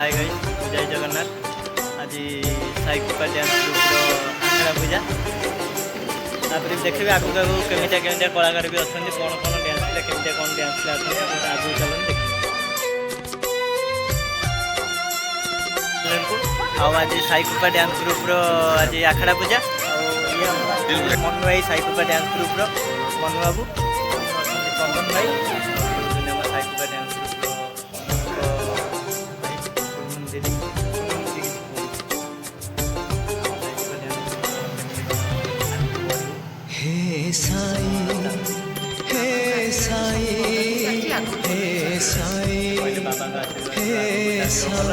Hi guys, जय जगन्नाथ। आज साई कृपा डांस ग्रुप आखड़ा पूजा तापर देखिए आगू आगू केमिया कलाकार भी अच्छा कौन कौन डांस केमिया कौन डांस आगू चलन देखिए। आज साई कृपा डांस ग्रुप आज आखड़ा पूजा मनु भाई साई कृपा डांस ग्रुप मनु बाबू चंदन भाई साई कृपा डांस हे साई हे साई हे साई हे साई।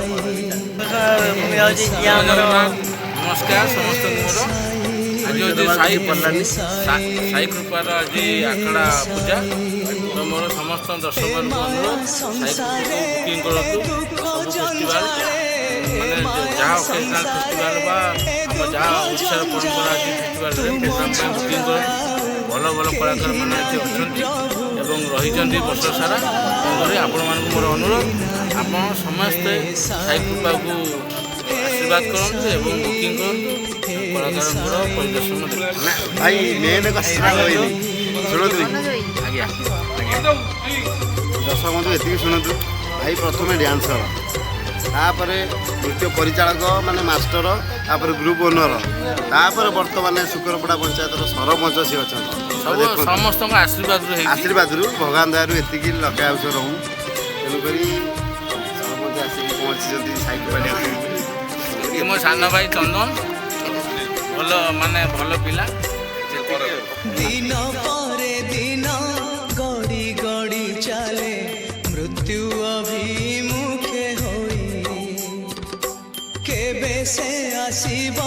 नमस्कार समस्त मोर आज साई कृपार आज आखड़ा पूजा तो मोर समस्त दर्शक अनुरोध साई बुकिंग करूँ फेस्टिवल माने जहाँ ओकेजनाल फेस्टिवल बा जहाँ ओडिशार परंपरा आज फेस्टिवल बुकिंग कर भल भल कलाकार मैंने अच्छा रही वर्ष सारा तेणुकर आपण मानक मोर अनुरोध आप समस्ते साई कृपा को आशीर्वाद करते और बुकिंग करते कलाकार परिदर्शन भाई मेन कथा शुणु आज्ञा दर्शक बंधु ये शुणु भाई प्रथम डांसर तापर नृत्य परिचालक माने मास्टर तापर ग्रुप ओनर तापर बर्तमान शुक्रपड़ा पंचायत सरपंच सी अच्छा समस्त आशीर्वाद भगवान दयारू एति लगे आउस रहूँ तेणुक सरपंच आसिक पहुँची साइकिल मो सान भाई चंदन भल माने भल पिला दिन परे दिन गड़ी गड़ी चले मृत्यु अभिमुखे होई केबे से आसीब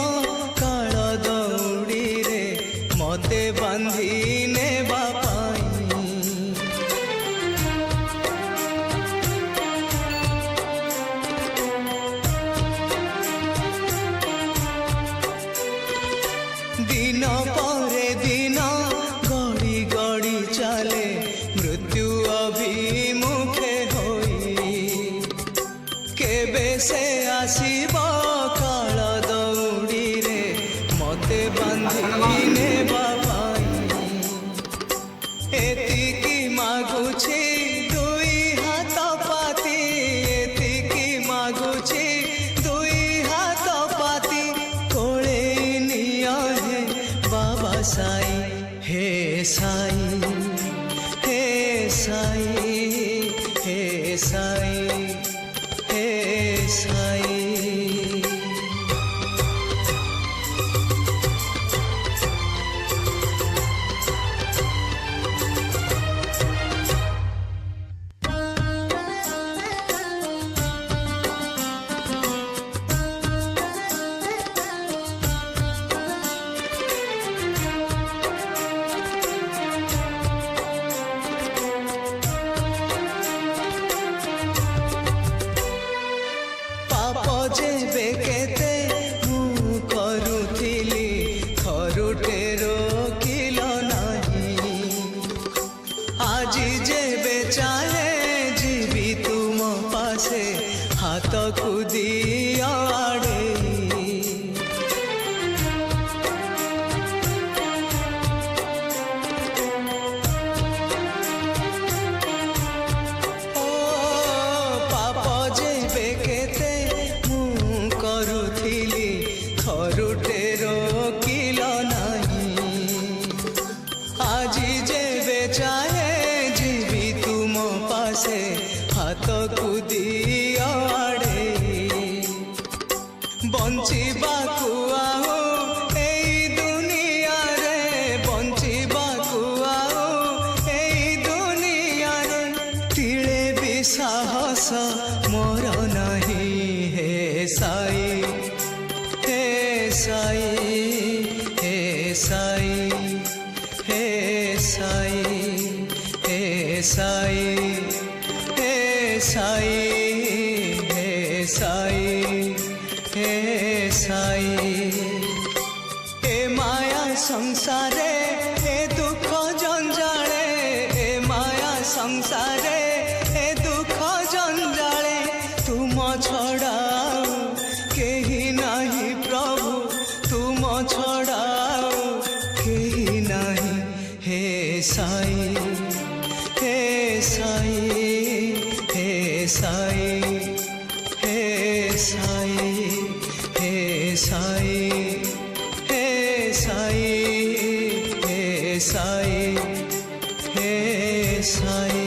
काल दौड़ी रे मते बांधी नेबा पाई। दिन परे दिन गड़ी गड़ी चले मृत्यु अभिमुखे होई केबे से आसीब काल दौड़ी रे मते बांधी नेबा पाई। एतिकी मागुछि दुई हाथ पाती एतिकी मागुछि दुई हाथ पाती कोळे निया हे बाबा साई हे साई हे साई हे साई हे साई। जेबे केते मु करुथिली खरुटे रोकिल नाही आज जेबे चाहे जीवी तुम पासे हाथ खुदी आड़े खरुटे रोकिल नहीं आज जेबे चाहे जीवी तुम पासे हाथ कुदी आड़े बंचिबाकू आओ एई दुनिया रे बंचिबाकू आओ एई दुनिया रे तिले भी साहस मोर नहीं हे साई हे साई हे साई हे साई हे साई हे साई हे साई हे साई। ए माया संसारे ए दुख जंजाले ए माया संसारे ए दुख जंजाले तुम छड़ा साई हे साई हे साई हे साई हे साई हे साई हे साई हे साई